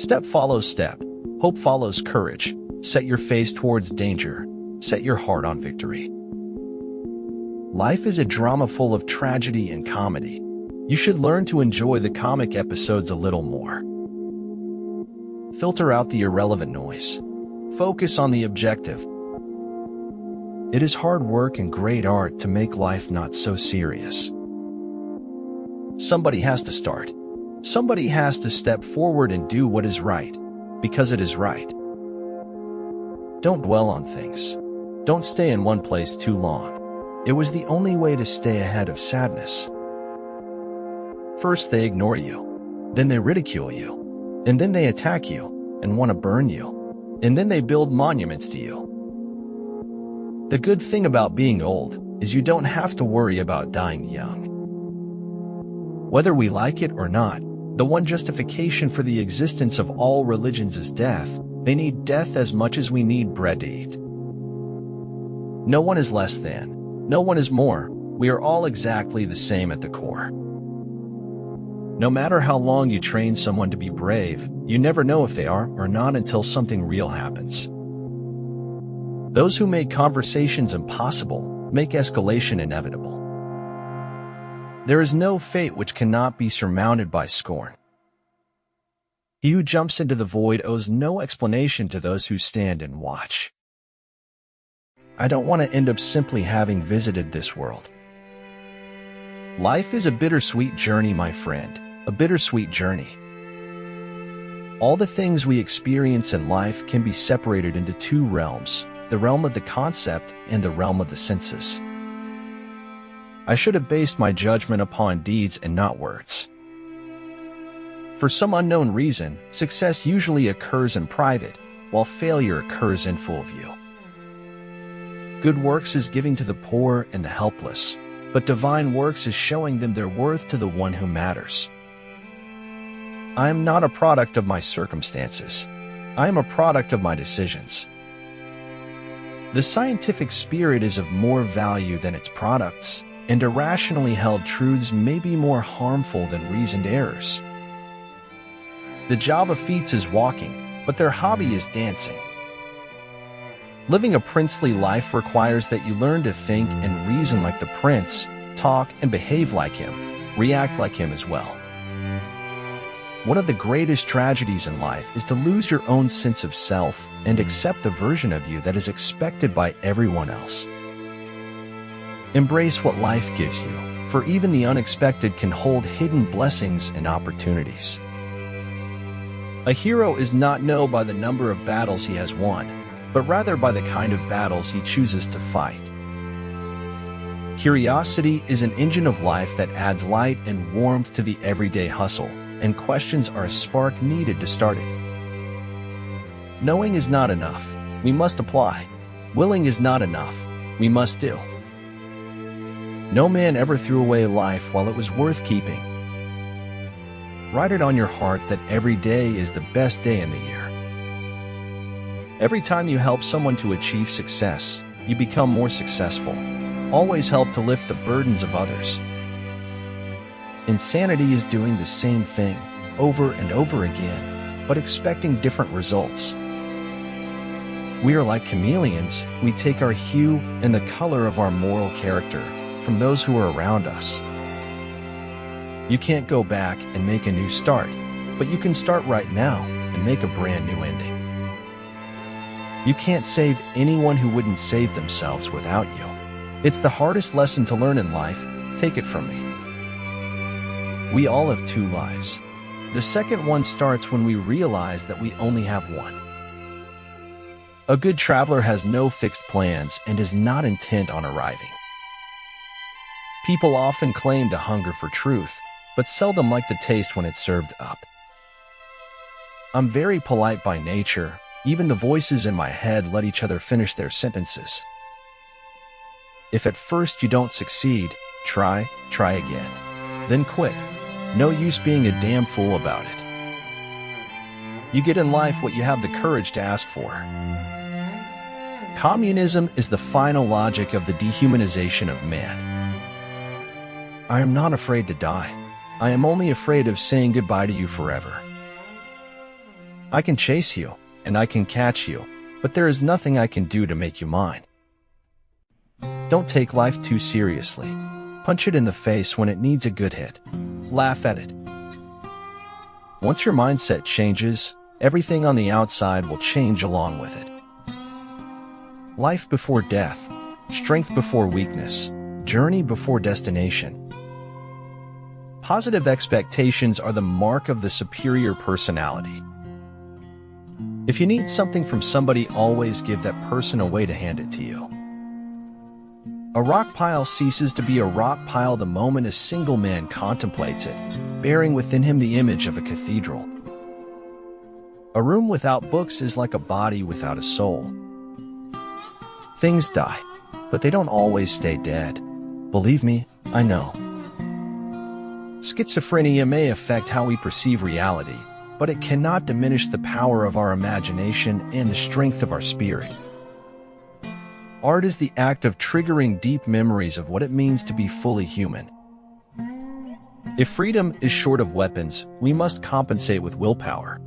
Step follows step. Hope follows courage. Set your face towards danger. Set your heart on victory. Life is a drama full of tragedy and comedy. You should learn to enjoy the comic episodes a little more. Filter out the irrelevant noise. Focus on the objective. It is hard work and great art to make life not so serious. Somebody has to start. Somebody has to step forward and do what is right, because it is right. Don't dwell on things. Don't stay in one place too long. It was the only way to stay ahead of sadness. First they ignore you, then they ridicule you, and then they attack you and want to burn you, and then they build monuments to you. The good thing about being old is you don't have to worry about dying young. Whether we like it or not, the one justification for the existence of all religions is death. They need death as much as we need bread to eat. No one is less than. No one is more. We are all exactly the same at the core. No matter how long you train someone to be brave, you never know if they are or not until something real happens. Those who make conversations impossible make escalation inevitable. There is no fate which cannot be surmounted by scorn. He who jumps into the void owes no explanation to those who stand and watch. I don't want to end up simply having visited this world. Life is a bittersweet journey, my friend, a bittersweet journey. All the things we experience in life can be separated into two realms, the realm of the concept and the realm of the senses. I should have based my judgment upon deeds and not words. For some unknown reason, success usually occurs in private, while failure occurs in full view. Good works is giving to the poor and the helpless, but divine works is showing them their worth to the one who matters. I am not a product of my circumstances. I am a product of my decisions. The scientific spirit is of more value than its products, and irrationally held truths may be more harmful than reasoned errors. The Java feats is walking, but their hobby is dancing. Living a princely life requires that you learn to think and reason like the prince, talk and behave like him, react like him as well. One of the greatest tragedies in life is to lose your own sense of self and accept the version of you that is expected by everyone else. Embrace what life gives you, for even the unexpected can hold hidden blessings and opportunities. A hero is not known by the number of battles he has won, but rather by the kind of battles he chooses to fight. Curiosity is an engine of life that adds light and warmth to the everyday hustle, and questions are a spark needed to start it. Knowing is not enough. We must apply. Willing is not enough. We must do. No man ever threw away life while it was worth keeping. Write it on your heart that every day is the best day in the year. Every time you help someone to achieve success, you become more successful. Always help to lift the burdens of others. Insanity is doing the same thing over and over again, but expecting different results. We are like chameleons. We take our hue and the color of our moral character from those who are around us. You can't go back and make a new start, but you can start right now and make a brand new ending. You can't save anyone who wouldn't save themselves without you. It's the hardest lesson to learn in life. Take it from me. We all have two lives. The second one starts when we realize that we only have one. A good traveler has no fixed plans and is not intent on arriving. People often claim to hunger for truth, but seldom like the taste when it's served up. I'm very polite by nature. Even the voices in my head let each other finish their sentences. If at first you don't succeed, try again. Then quit. No use being a damn fool about it. You get in life what you have the courage to ask for. Communism is the final logic of the dehumanization of man. I am not afraid to die. I am only afraid of saying goodbye to you forever. I can chase you, and I can catch you, but there is nothing I can do to make you mine. Don't take life too seriously. Punch it in the face when it needs a good hit. Laugh at it. Once your mindset changes, everything on the outside will change along with it. Life before death, strength before weakness, journey before destination. Positive expectations are the mark of the superior personality. If you need something from somebody, always give that person a way to hand it to you. A rock pile ceases to be a rock pile the moment a single man contemplates it, bearing within him the image of a cathedral. A room without books is like a body without a soul. Things die, but they don't always stay dead. Believe me, I know. Schizophrenia may affect how we perceive reality, but it cannot diminish the power of our imagination and the strength of our spirit. Art is the act of triggering deep memories of what it means to be fully human. If freedom is short of weapons, we must compensate with willpower.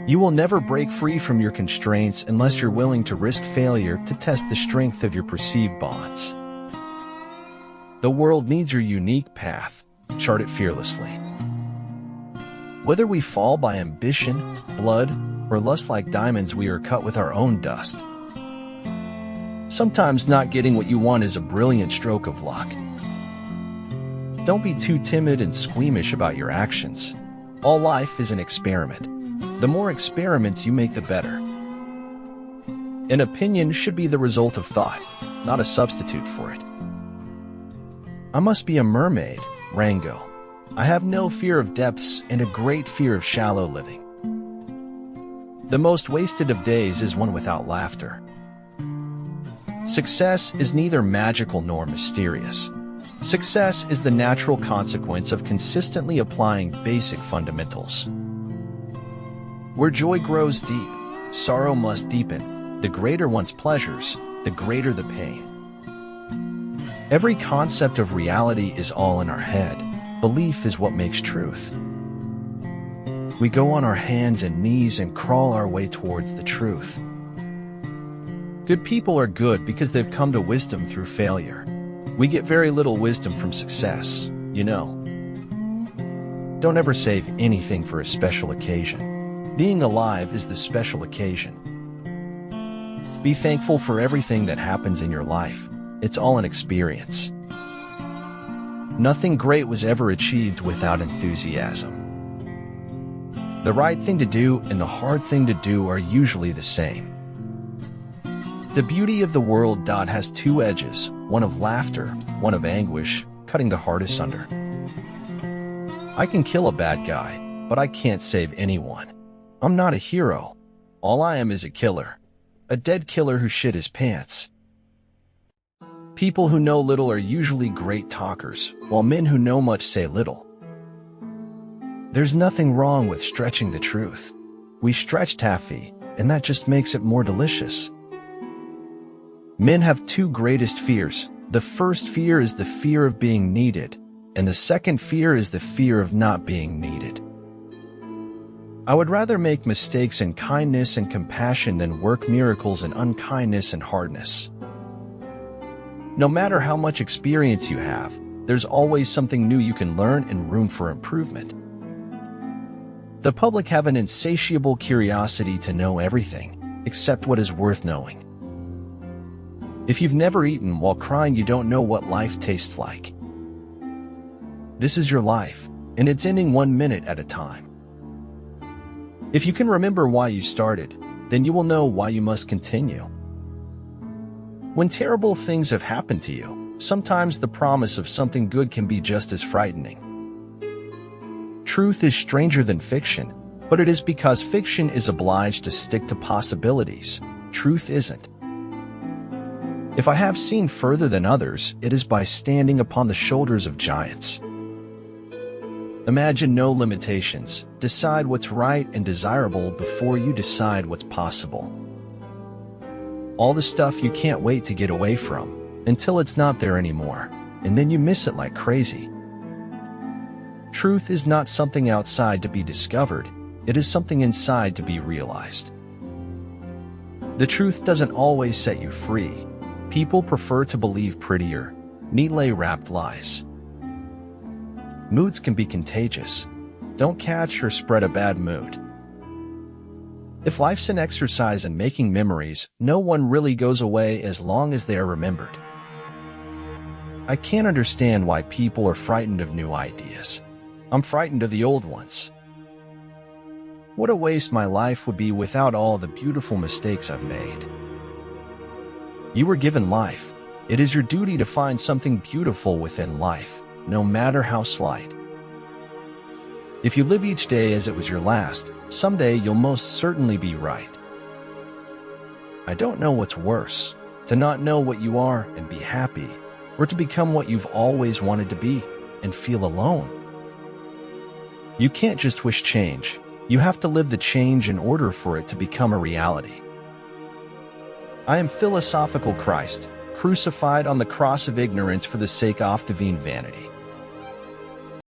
You will never break free from your constraints unless you're willing to risk failure to test the strength of your perceived bonds. The world needs your unique path. Chart it fearlessly. Whether we fall by ambition, blood, or lust like diamonds, we are cut with our own dust. Sometimes not getting what you want is a brilliant stroke of luck. Don't be too timid and squeamish about your actions. All life is an experiment. The more experiments you make, the better. An opinion should be the result of thought, not a substitute for it. I must be a mermaid, Rango. I have no fear of depths and a great fear of shallow living. The most wasted of days is one without laughter. Success is neither magical nor mysterious. Success is the natural consequence of consistently applying basic fundamentals. Where joy grows deep, sorrow must deepen. The greater one's pleasures, the greater the pain. Every concept of reality is all in our head. Belief is what makes truth. We go on our hands and knees and crawl our way towards the truth. Good people are good because they've come to wisdom through failure. We get very little wisdom from success, you know. Don't ever save anything for a special occasion. Being alive is the special occasion. Be thankful for everything that happens in your life. It's all an experience. Nothing great was ever achieved without enthusiasm. The right thing to do and the hard thing to do are usually the same. The beauty of the world has two edges, one of laughter, one of anguish, cutting the heart asunder. I can kill a bad guy, but I can't save anyone. I'm not a hero. All I am is a killer. A dead killer who shit his pants. People who know little are usually great talkers, while men who know much say little. There's nothing wrong with stretching the truth. We stretch taffy, and that just makes it more delicious. Men have two greatest fears. The first fear is the fear of being needed, and the second fear is the fear of not being needed. I would rather make mistakes in kindness and compassion than work miracles in unkindness and hardness. No matter how much experience you have, there's always something new you can learn and room for improvement. The public have an insatiable curiosity to know everything, except what is worth knowing. If you've never eaten while crying, you don't know what life tastes like. This is your life, and it's ending 1 minute at a time. If you can remember why you started, then you will know why you must continue. When terrible things have happened to you, sometimes the promise of something good can be just as frightening. Truth is stranger than fiction, but it is because fiction is obliged to stick to possibilities. Truth isn't. If I have seen further than others, it is by standing upon the shoulders of giants. Imagine no limitations. Decide what's right and desirable before you decide what's possible. All the stuff you can't wait to get away from, until it's not there anymore, and then you miss it like crazy. Truth is not something outside to be discovered. It is something inside to be realized. The truth doesn't always set you free. People prefer to believe prettier, neatly wrapped lies. Moods can be contagious. Don't catch or spread a bad mood. If life's an exercise in making memories, no one really goes away as long as they are remembered. I can't understand why people are frightened of new ideas. I'm frightened of the old ones. What a waste my life would be without all the beautiful mistakes I've made. You were given life. It is your duty to find something beautiful within life, no matter how slight. If you live each day as it was your last, someday you'll most certainly be right. I don't know what's worse, to not know what you are and be happy, or to become what you've always wanted to be and feel alone. You can't just wish change. You have to live the change in order for it to become a reality. I am philosophical Christ, crucified on the cross of ignorance for the sake of divine vanity.